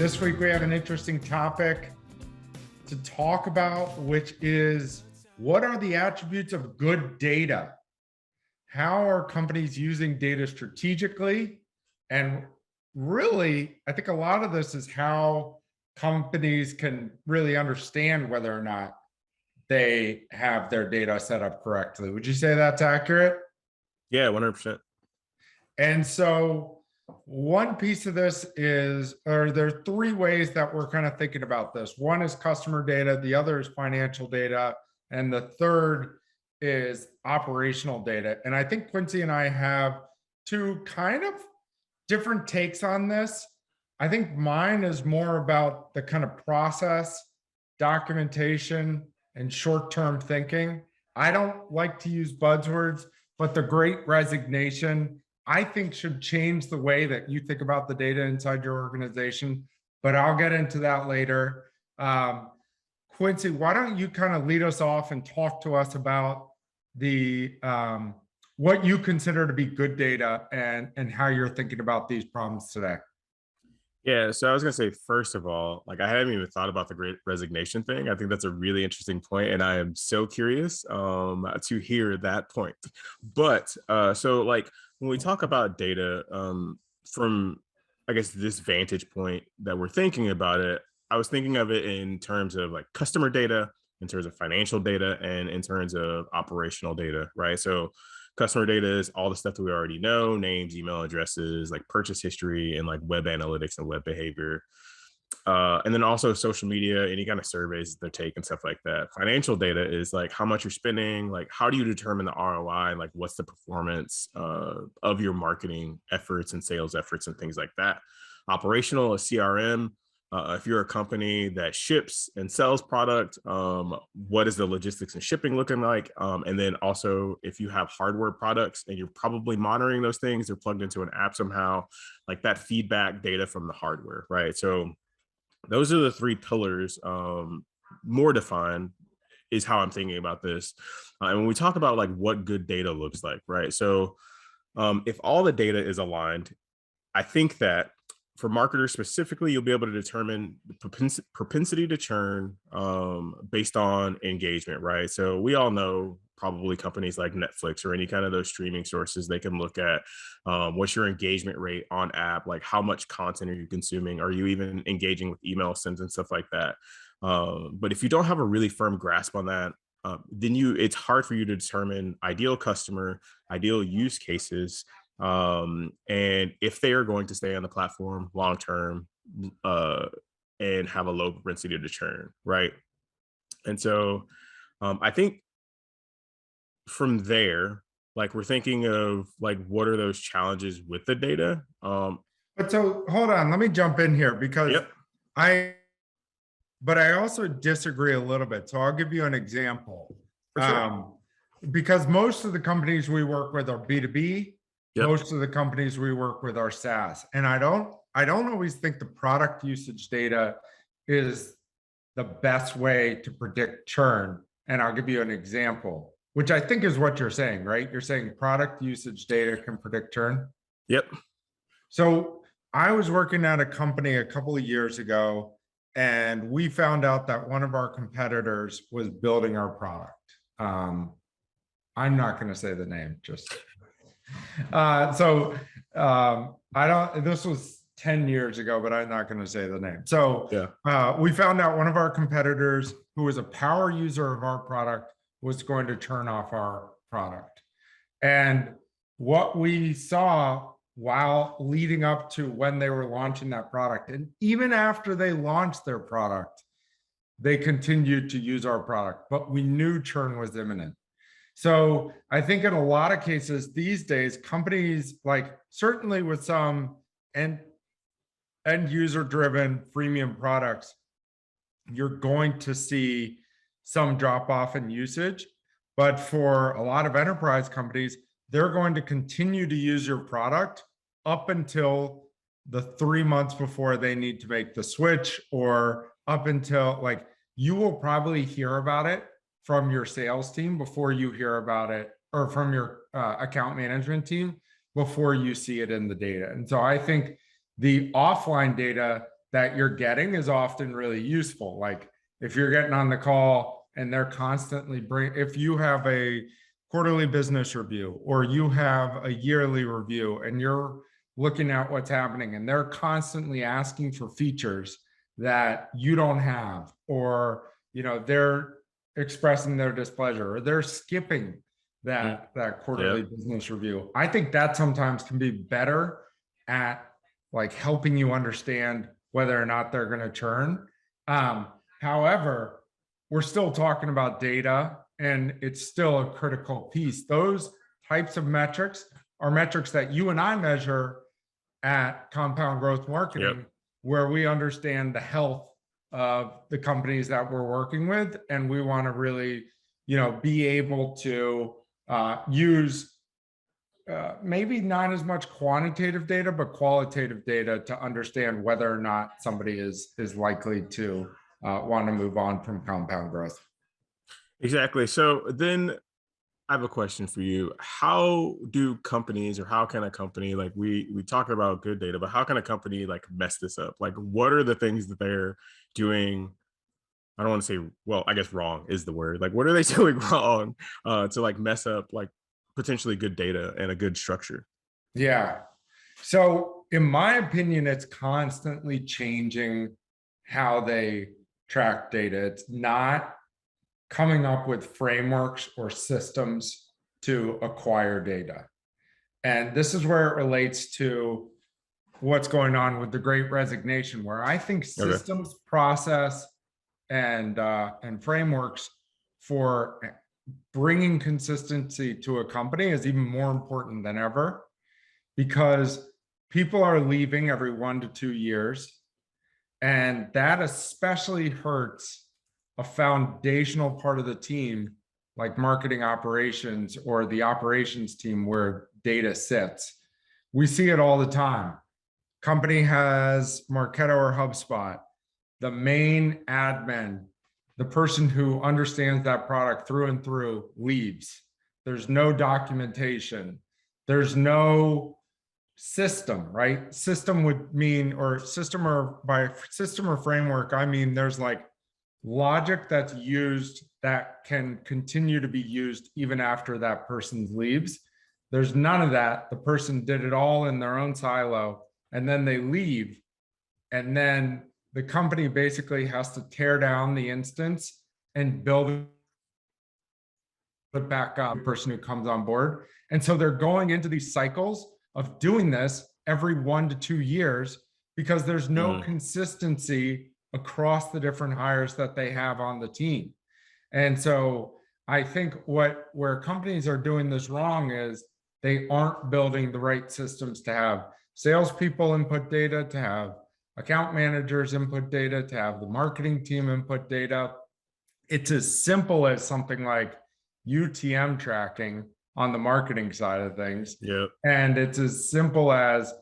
This week we have an interesting topic to talk about, which is what are the attributes of good data? How are companies using data strategically? And really, I think a lot of this is how companies can really understand whether or not they have their data set up correctly. Would you say that's accurate? Yeah, 100%. And so one piece of this is, or there are three ways that we're kind of thinking about this. One is customer data, the other is financial data, and the third is operational data. And I think Quincy and I have two kind of different takes on this. I think mine is more about the kind of process, documentation, and short-term thinking. I don't like to use buzzwords, but the Great Resignation, I think, should change the way that you think about the data inside your organization, but I'll get into that later. Quincy, why don't you kind of lead us off and talk to us about the what you consider to be good data and how you're thinking about these problems today. Yeah, so I was gonna say, first of all, like I hadn't even thought about the Great Resignation thing. I think that's a really interesting point, and I am so curious to hear that point. But so like when we talk about data from, I guess, this vantage point that we're thinking about it, I was thinking of it in terms of like customer data, in terms of financial data, and in terms of operational data, right? So customer data is all the stuff that we already know: names, email addresses, like purchase history, and like web analytics and web behavior. And then also social media, any kind of surveys they're taking, stuff like that. Financial data is like how much you're spending, like how do you determine the ROI, like what's the performance of your marketing efforts and sales efforts and things like that. Operational is CRM. If you're a company that ships and sells product, what is the logistics and shipping looking like? And then also, if you have hardware products and you're probably monitoring those things, they're plugged into an app somehow, like that feedback data from the hardware, right? So those are the three pillars, more defined is how I'm thinking about this. And when we talk about like what good data looks like, right? So if all the data is aligned, I think that for marketers specifically, you'll be able to determine the propensity to churn based on engagement, right? So we all know probably companies like Netflix or any kind of those streaming sources, they can look at what's your engagement rate on app, like how much content are you consuming? Are you even engaging with email sends and stuff like that? But if you don't have a really firm grasp on that, then it's hard for you to determine ideal customer, ideal use cases, and if they are going to stay on the platform long term and have a low propensity to churn, right? And so I think from there, like we're thinking of like what are those challenges with the data. But so hold on, let me jump in here because Yep. but I also disagree a little bit. So I'll give you an example. For sure. Because most of the companies we work with are B2B. Yep. Most of the companies we work with are SaaS. And I don't always think the product usage data is the best way to predict churn. And I'll give you an example, which I think is what you're saying, right? You're saying product usage data can predict churn. Yep. So I was working at a company a couple of years ago, and we found out that one of our competitors was building our product. I'm not going to say the name, just this was 10 years ago, but I'm not going to say the name. So yeah. We found out one of our competitors, who was a power user of our product, was going to turn off our product. And what we saw while leading up to when they were launching that product, and even after they launched their product, they continued to use our product, but we knew churn was imminent. So I think in a lot of cases these days, companies, like certainly with some end user driven freemium products, you're going to see some drop off in usage. But for a lot of enterprise companies, they're going to continue to use your product up until the 3 months before they need to make the switch, or up until, like, you will probably hear about it from your sales team before you hear about it, or from your account management team before you see it in the data. And so I think the offline data that you're getting is often really useful. Like if you're getting on the call and they're constantly if you have a quarterly business review or you have a yearly review and you're looking at what's happening and they're constantly asking for features that you don't have, or they're expressing their displeasure or they're skipping that quarterly business review. I think that sometimes can be better at like helping you understand whether or not they're going to churn. However, we're still talking about data and it's still a critical piece. Those types of metrics are metrics that you and I measure at Compound Growth Marketing, where we understand the health of the companies that we're working with. And we want to really, be able to use maybe not as much quantitative data, but qualitative data to understand whether or not somebody is likely to want to move on from compound growth. Exactly. So then I have a question for you. How do companies, or how can a company, like we talk about good data, but how can a company like mess this up? Like what are the things that they're doing? I don't want to say, well, I guess wrong is the word. Like what are they doing wrong to like mess up like potentially good data and a good structure? Yeah. So in my opinion, it's constantly changing how they track data. It's not coming up with frameworks or systems to acquire data. And this is where it relates to what's going on with the Great Resignation, where I think systems, process, and frameworks for bringing consistency to a company is even more important than ever, because people are leaving every 1 to 2 years. And that especially hurts a foundational part of the team, like marketing operations or the operations team where data sits. We see it all the time. Company has Marketo or HubSpot. The main admin, the person who understands that product through and through, leaves. There's no documentation. There's no system, right? System would mean, or system, or by system or framework, I mean there's like logic that's used that can continue to be used even after that person leaves. There's none of that. The person did it all in their own silo and then they leave. And then the company basically has to tear down the instance and build it back up, the person who comes on board. And so they're going into these cycles of doing this every 1 to 2 years because there's no consistency across the different hires that they have on the team. And so I think where companies are doing this wrong is they aren't building the right systems to have salespeople input data, to have account managers input data, to have the marketing team input data. It's as simple as something like UTM tracking on the marketing side of things. Yep. And it's as simple as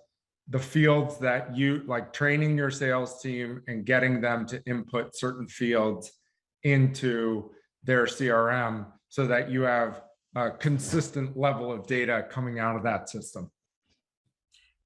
the fields that you like, training your sales team and getting them to input certain fields into their CRM so that you have a consistent level of data coming out of that system.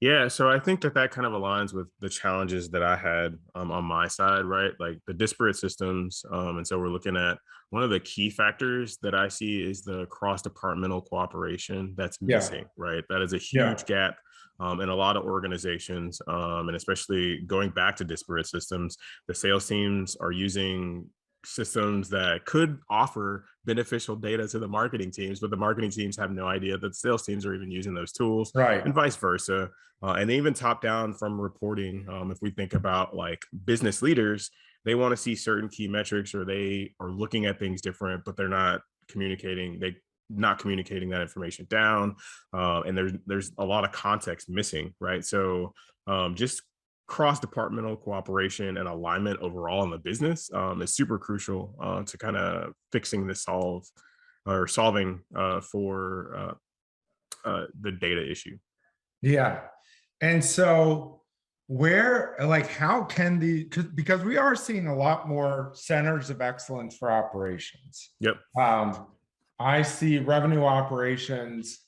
Yeah, so I think that kind of aligns with the challenges that I had on my side, right? Like the disparate systems. And so we're looking at one of the key factors that I see is the cross-departmental cooperation that's missing, right? That is a huge gap in a lot of organizations. And especially going back to disparate systems, the sales teams are using systems that could offer beneficial data to the marketing teams, but the marketing teams have no idea that the sales teams are even using those tools, right? And vice versa. And even top down from reporting, if we think about like business leaders, they want to see certain key metrics, or they are looking at things different, but they're not communicating. Not communicating that information down. And there's a lot of context missing, right? So just cross-departmental cooperation and alignment overall in the business is super crucial to kind of fixing this solving for the data issue. Yeah. And so how can because we are seeing a lot more centers of excellence for operations. Yep. I see revenue operations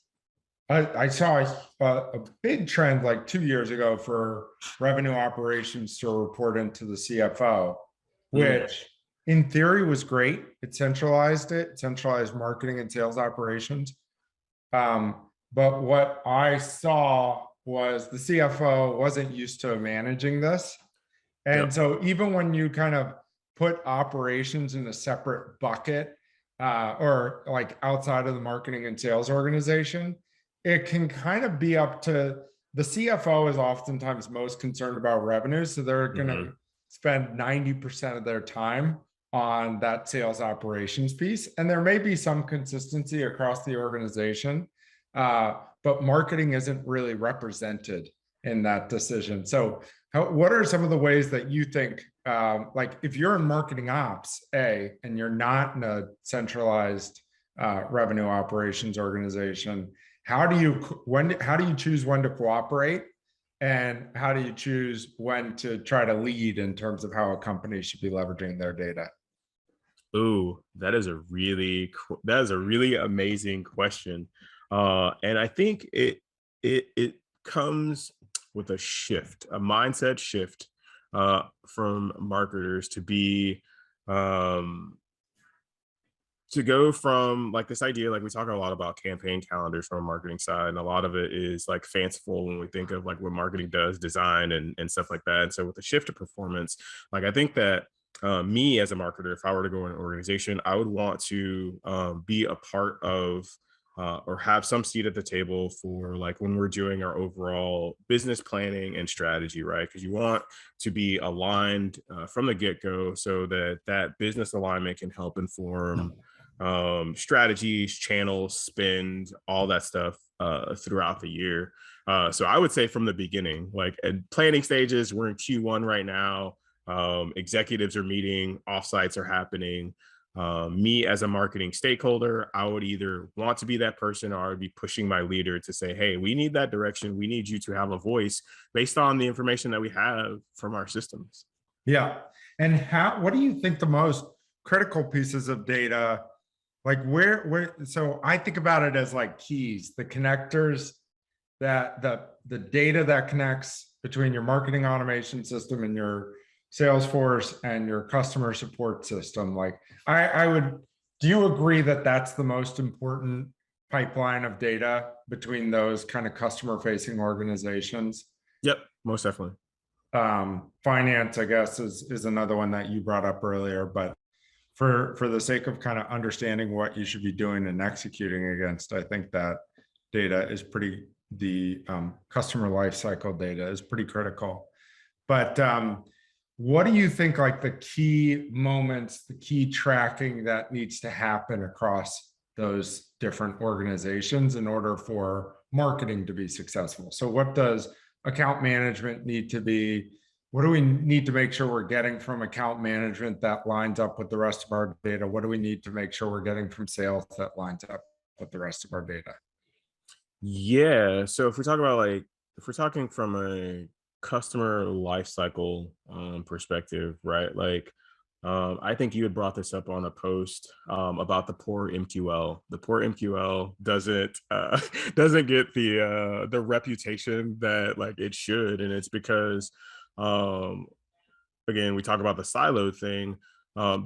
I saw a big trend like 2 years ago for revenue operations to report into the CFO, Mm, which in theory was great. It, centralized marketing and sales operations. But what I saw was the CFO wasn't used to managing this. And yep. so even when you kind of put operations in a separate bucket, or like outside of the marketing and sales organization, it can kind of be up to the CFO is oftentimes most concerned about revenue. So they're going Hmm. to spend 90% of their time on that sales operations piece. And there may be some consistency across the organization, but marketing isn't really represented in that decision. So what are some of the ways that you think, like if you're in marketing ops, and you're not in a centralized revenue operations organization, how do you choose when to cooperate, and how do you choose when to try to lead in terms of how a company should be leveraging their data? Ooh, that is a really amazing question. And I think it comes with a mindset shift from marketers um to go from like this idea, like we talk a lot about campaign calendars from a marketing side, and a lot of it is like fanciful when we think of like what marketing does, design and stuff like that. And so with the shift to performance, like I think that me as a marketer, if I were to go in an organization, I would want to be a part of or have some seat at the table for like when we're doing our overall business planning and strategy, right? Because you want to be aligned from the get-go so that that business alignment can help inform strategies, channels, spend, all that stuff throughout the year. So I would say from the beginning, like at planning stages, we're in Q1 right now. Executives are meeting, offsites are happening. Me as a marketing stakeholder, I would either want to be that person, or I would be pushing my leader to say, hey, we need that direction. We need you to have a voice based on the information that we have from our systems. Yeah. And what do you think the most critical pieces of data, like so I think about it as like keys, the connectors, that the data that connects between your marketing automation system and your Salesforce and your customer support system. Like I would, do you agree that that's the most important pipeline of data between those kind of customer facing organizations? Yep, most definitely. Finance, I guess, is another one that you brought up earlier, but for the sake of kind of understanding what you should be doing and executing against, I think that data is the customer lifecycle data is pretty critical. But what do you think like the key moments, the key tracking that needs to happen across those different organizations in order for marketing to be successful? So what does account management need to be? What do we need to make sure we're getting from account management that lines up with the rest of our data? What do we need to make sure we're getting from sales that lines up with the rest of our data? Yeah. So if we're talking from a customer lifecycle perspective, right? Like I think you had brought this up on a post about the poor MQL. The poor MQL doesn't doesn't get the reputation that like it should, and it's because um, again, we talk about the silo thing.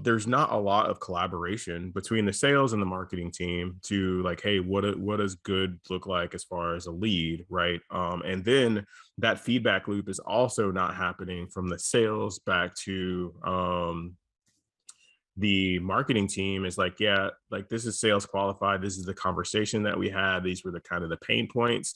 There's not a lot of collaboration between the sales and the marketing team to like, hey, what does good look like as far as a lead, right? And then that feedback loop is also not happening from the sales back to the marketing team is like, yeah, like this is sales qualified. This is the conversation that we had. These were the kind of the pain points,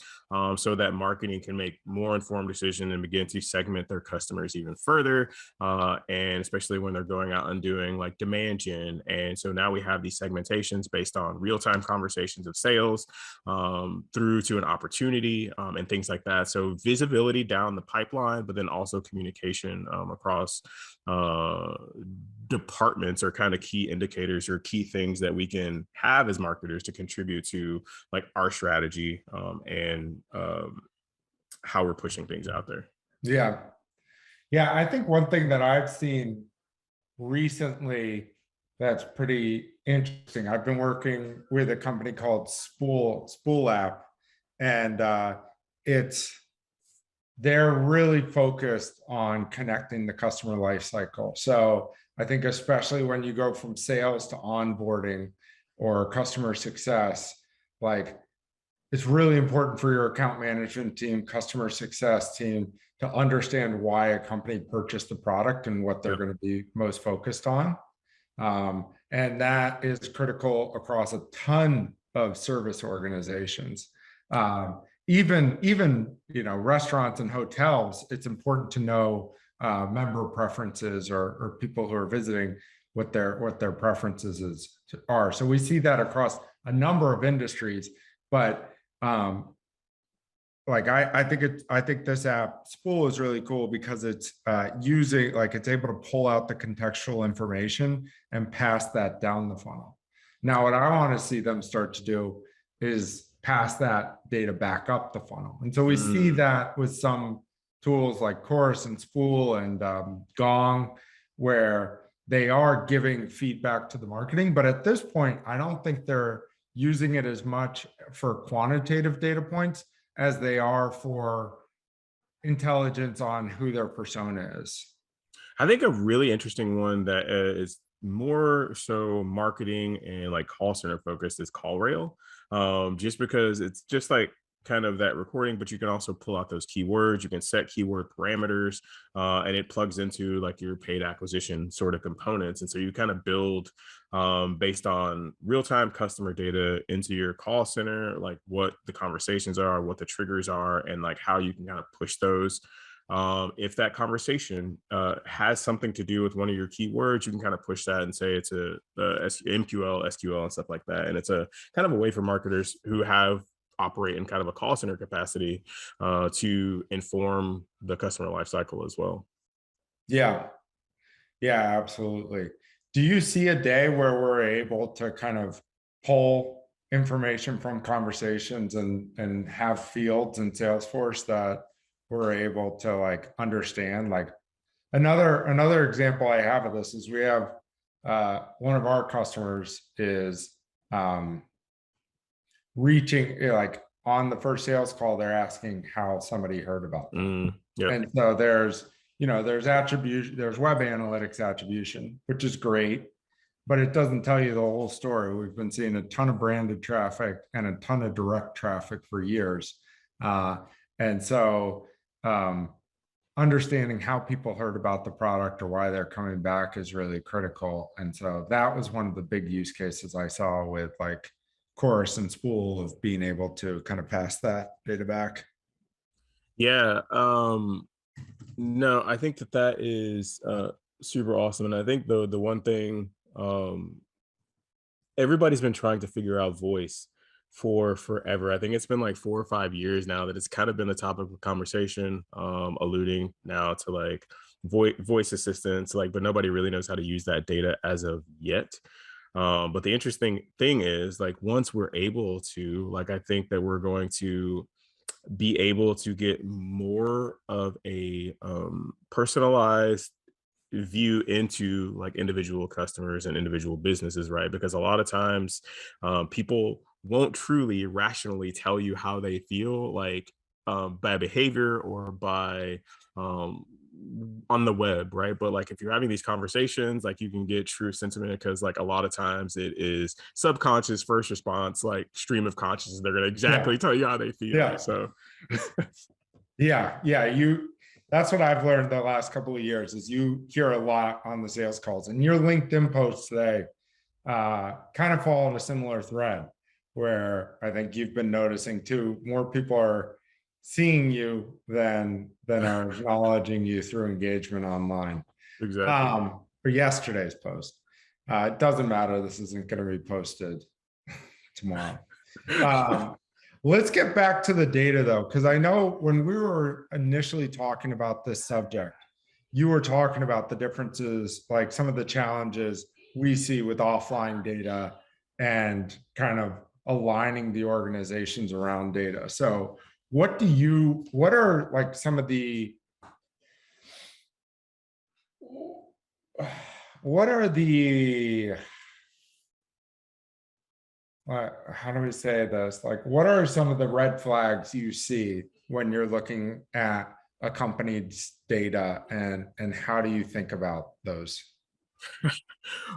so that marketing can make more informed decision and begin to segment their customers even further. And especially when they're going out and doing like demand gen. And so now we have these segmentations based on real-time conversations of sales through to an opportunity and things like that. So visibility down the pipeline, but then also communication across departments are kind of key indicators or key things that we can have as marketers to contribute to like our strategy and how we're pushing things out there. Yeah. Yeah. I think one thing that I've seen recently that's pretty interesting. I've been working with a company called Spool App, And they're really focused on connecting the customer life cycle. So I think especially when you go from sales to onboarding or customer success, like it's really important for your account management team, customer success team to understand why a company purchased the product and what they're going to be most focused on. And that is critical across a ton of service organizations. Even restaurants and hotels, it's important to know member preferences or people who are visiting what their preferences are. So we see that across a number of industries, but I think this app Spool is really cool because it's it's able to pull out the contextual information and pass that down the funnel. Now, what I want to see them start to do is pass that data back up the funnel. And so we see that with some tools like Chorus and Spool and Gong, where they are giving feedback to the marketing. But at this point, I don't think they're using it as much for quantitative data points as they are for intelligence on who their persona is. I think a really interesting one that is more so marketing and like call center focused is CallRail, just because it's just like kind of that recording, but you can also pull out those keywords. You can set keyword parameters, and it plugs into like your paid acquisition sort of components. And so you kind of build based on real-time customer data into your call center, like what the conversations are, what the triggers are, and like how you can kind of push those. If that conversation has something to do with one of your keywords, you can kind of push that and say it's a MQL, SQL, and stuff like that. And it's a kind of a way for marketers who operate in kind of a call center capacity to inform the customer lifecycle as well. Yeah, absolutely. Do you see a day where we're able to kind of pull information from conversations and have fields in Salesforce that we're able to like understand? Like another example I have of this is we have one of our customers is reaching, like on the first sales call, they're asking how somebody heard about them. Yep. And so there's attribution, there's web analytics attribution, which is great, but it doesn't tell you the whole story. We've been seeing a ton of branded traffic and a ton of direct traffic for years. And so understanding how people heard about the product or why they're coming back is really critical. And so that was one of the big use cases I saw with like Chorus and Spool of being able to kind of pass that data back. Yeah. No, I think that is super awesome. And I think the one thing everybody's been trying to figure out voice for forever. I think it's been like 4 or 5 years now that it's kind of been the topic of conversation, alluding now to like voice assistants, like, but nobody really knows how to use that data as of yet. But the interesting thing is like once we're able to, like, I think that we're going to be able to get more of a personalized view into like individual customers and individual businesses, right? Because a lot of times people won't truly rationally tell you how they feel, like by behavior or by on the web, right? But like if you're having these conversations, like you can get true sentiment because like a lot of times it is subconscious first response, like stream of consciousness. They're gonna exactly tell you how they feel. Yeah. So that's what I've learned the last couple of years is you hear a lot on the sales calls, and your LinkedIn posts today kind of fall in a similar thread where I think you've been noticing too, more people are seeing you than are acknowledging you through engagement online. exactly. For yesterday's post, it doesn't matter. This isn't going to be posted tomorrow. Let's get back to the data though, because I know when we were initially talking about this subject, you were talking about the differences, like some of the challenges we see with offline data and kind of aligning the organizations around data. So what are like some of the, what are the, how do we say this? Like, what are some of the red flags you see when you're looking at a company's data, and how do you think about those?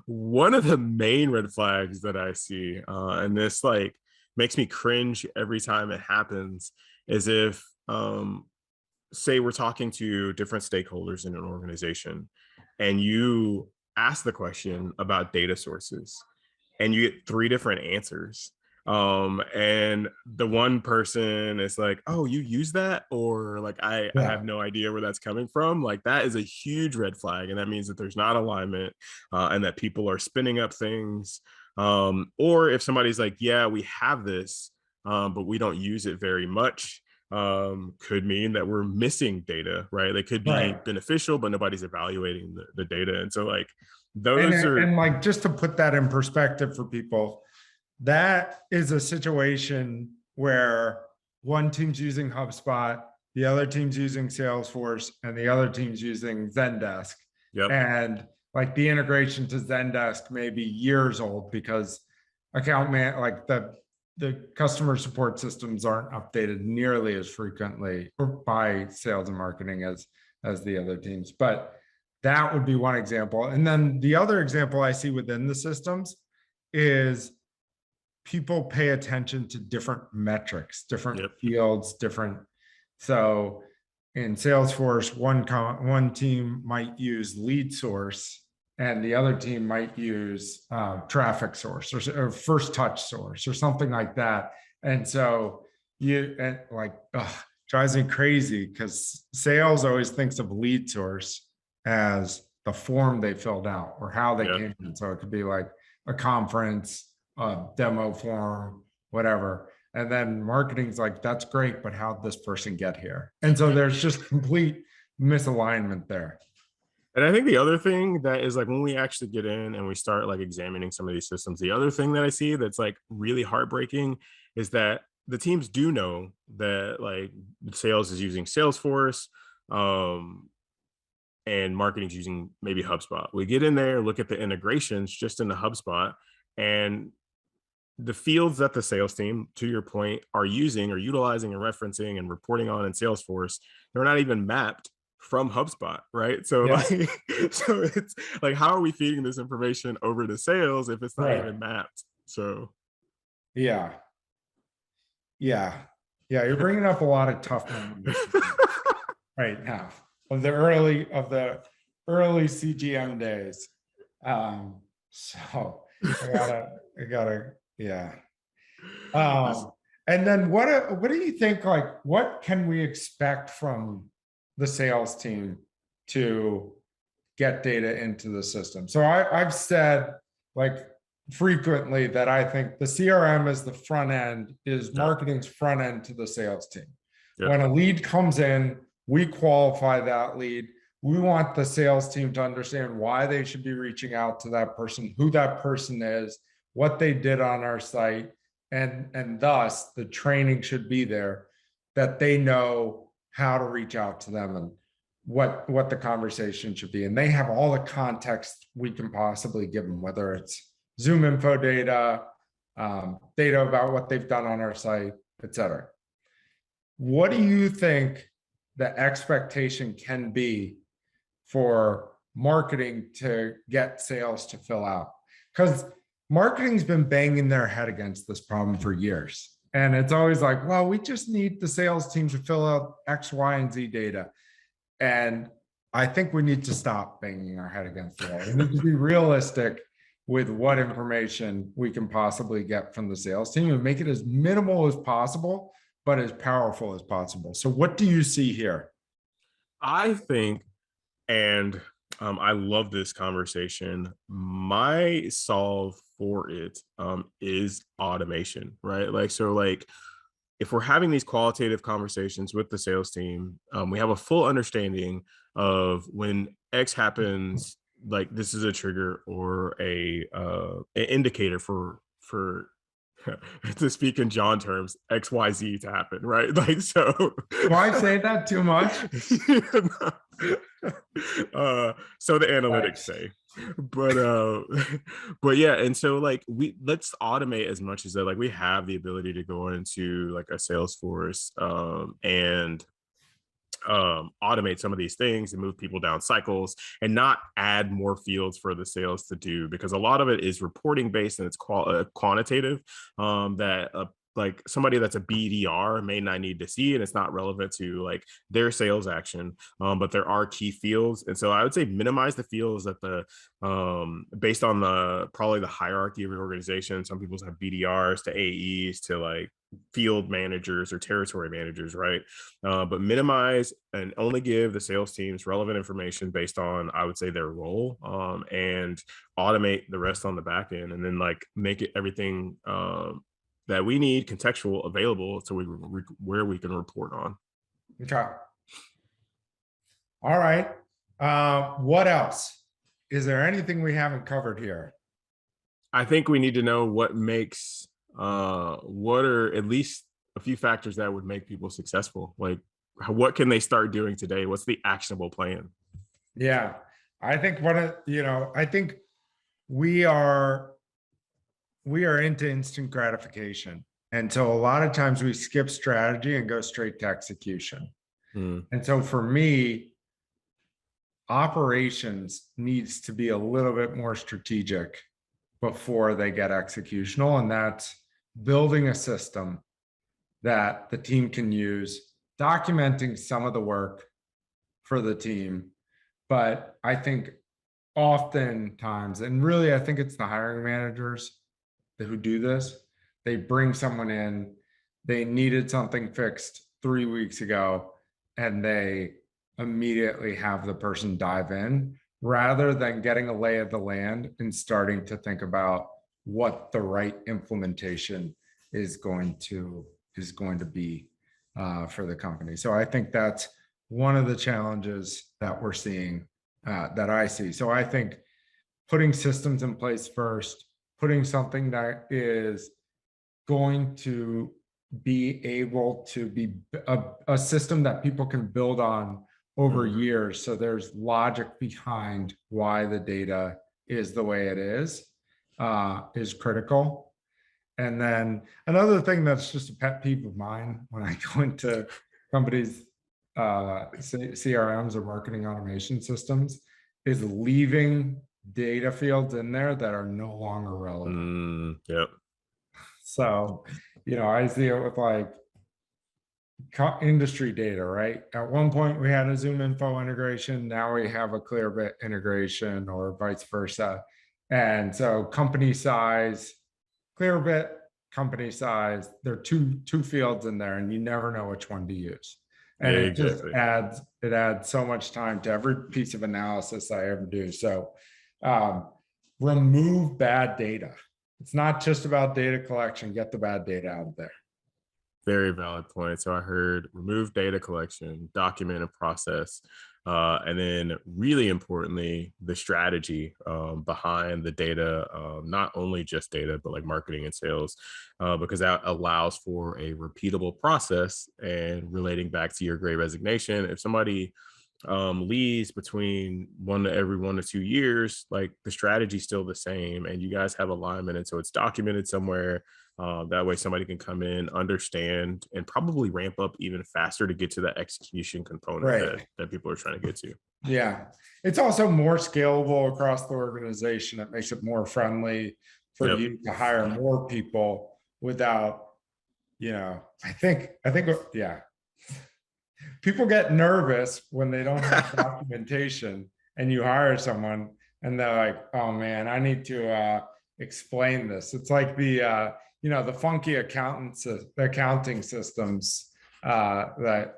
One of the main red flags that I see, and this like makes me cringe every time it happens, is if say we're talking to different stakeholders in an organization and you ask the question about data sources and you get three different answers, and the one person is like, oh, you use that, or like I have no idea where that's coming from. Like that is a huge red flag, and that means that there's not alignment, and that people are spinning up things, or if somebody's like, yeah, we have this, but we don't use it very much, could mean that we're missing data, right? They could be beneficial, but nobody's evaluating the data. And so like those and like, just to put that in perspective for people, that is a situation where one team's using HubSpot, the other team's using Salesforce, and the other team's using Zendesk. Yep. And like the integration to Zendesk may be years old because like the customer support systems aren't updated nearly as frequently by sales and marketing as the other teams. But that would be one example. And then the other example I see within the systems is people pay attention to different metrics, different fields, different. So in Salesforce, one team might use lead source and the other team might use traffic source or first touch source or something like that. And so drives me crazy because sales always thinks of lead source as the form they filled out or how they came in. So it could be like a conference, a demo form, whatever. And then marketing's like, that's great, but how'd this person get here? And so there's just complete misalignment there. And I think the other thing that is like when we actually get in and we start like examining some of these systems, the other thing that I see that's like really heartbreaking is that the teams do know that like sales is using Salesforce, and marketing's using maybe HubSpot. We get in there, look at the integrations just in the HubSpot, and the fields that the sales team, to your point, are using or utilizing and referencing and reporting on in Salesforce, they're not even mapped from HubSpot, right? So like, so it's like, how are we feeding this information over to sales if it's not even mapped? So yeah, you're bringing up a lot of tough moments right now of the early CGM days. So I gotta and then what do you think, like, what can we expect from the sales team to get data into the system? So I've said like frequently that I think the CRM is the front end, is marketing's front end to the sales team. When a lead comes in, we qualify that lead. We want the sales team to understand why they should be reaching out to that person, who that person is, what they did on our site, and thus the training should be there that they know how to reach out to them and what the conversation should be. And they have all the context we can possibly give them, whether it's Zoom info data, data about what they've done on our site, et cetera. What do you think the expectation can be for marketing to get sales to fill out? Because marketing's been banging their head against this problem for years. And it's always like, well, we just need the sales team to fill out X, Y, and Z data. And I think we need to stop banging our head against the wall. We need to be realistic with what information we can possibly get from the sales team and make it as minimal as possible, but as powerful as possible. So what do you see here? I think, and I love this conversation. My solve for it is automation, right? Like, so like, if we're having these qualitative conversations with the sales team, we have a full understanding of when X happens, like this is a trigger or an indicator for to speak in John terms, XYZ to happen, right? Like, so. Do I say that too much? So the analytics say. but but yeah, and so like let's automate as much as that. Like we have the ability to go into like a Salesforce and automate some of these things and move people down cycles and not add more fields for the sales to do, because a lot of it is reporting based and it's quantitative, that like somebody that's a BDR may not need to see, and it's not relevant to like their sales action, but there are key fields. And so I would say minimize the fields that the based on the probably the hierarchy of your organization. Some people have BDRs to AEs to like field managers or territory managers, right? But minimize and only give the sales teams relevant information based on, I would say, their role, and automate the rest on the back end, and then like make it everything that we need contextual available so where we can report on. Okay. All right. What else? Is there anything we haven't covered here? I think we need to know what makes what are at least a few factors that would make people successful. Like what can they start doing today? What's the actionable plan? Yeah, I think I think we are into instant gratification. And so a lot of times we skip strategy and go straight to execution. And so for me, operations needs to be a little bit more strategic before they get executional. And that's building a system that the team can use, documenting some of the work for the team. But I think oftentimes, and really, I think it's the hiring managers who do this, they bring someone in, they needed something fixed 3 weeks ago, and they immediately have the person dive in rather than getting a lay of the land and starting to think about what the right implementation is going to be for the company. So I think that's one of the challenges that we're seeing, that I see. So I think putting systems in place first, putting something that is going to be able to be a system that people can build on over years. So there's logic behind why the data is the way it is critical. And then another thing that's just a pet peeve of mine when I go into companies, CRMs or marketing automation systems, is leaving data fields in there that are no longer relevant. Yep. So, I see it with like industry data, right? At one point we had a Zoom info integration. Now we have a Clearbit integration or vice versa. And so company size, Clearbit, company size, there are two fields in there and you never know which one to use. And it just adds so much time to every piece of analysis I ever do. So remove bad data. It's not just about data collection, get the bad data out of there. Very valid point. So I heard remove data collection, document and process, and then really importantly, the strategy behind the data, not only just data, but like marketing and sales, because that allows for a repeatable process. And relating back to your great resignation, if somebody leaves between every 1 to 2 years, like the strategy is still the same and you guys have alignment, and so it's documented somewhere. That way somebody can come in, understand, and probably ramp up even faster to get to that execution component that people are trying to get to. Yeah, it's also more scalable across the organization. It makes it more friendly for you to hire more people without, I think, yeah. People get nervous when they don't have documentation and you hire someone and they're like, oh man, I need to explain this. It's like the funky accounting systems that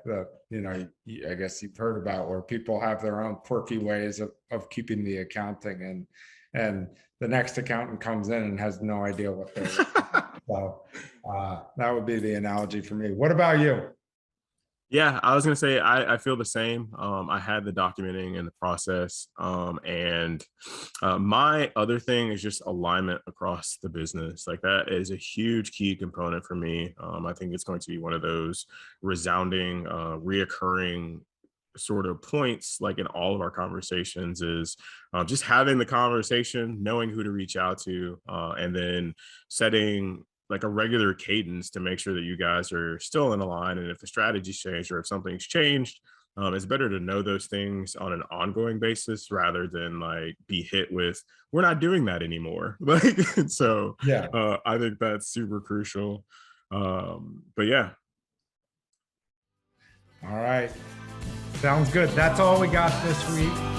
I guess you've heard about, where people have their own quirky ways of keeping the accounting, and the next accountant comes in and has no idea what they're doing. So that would be the analogy for me. What about you? Yeah, I was going to say, I feel the same. I had the documenting and the process. And my other thing is just alignment across the business. Like that is a huge key component for me. I think it's going to be one of those resounding, reoccurring sort of points, like in all of our conversations, is just having the conversation, knowing who to reach out to, and then setting like a regular cadence to make sure that you guys are still in a line. And if the strategy's changed or if something's changed, it's better to know those things on an ongoing basis rather than like be hit with, we're not doing that anymore. Like, so Yeah. I think that's super crucial. But yeah. All right. Sounds good. That's all we got this week.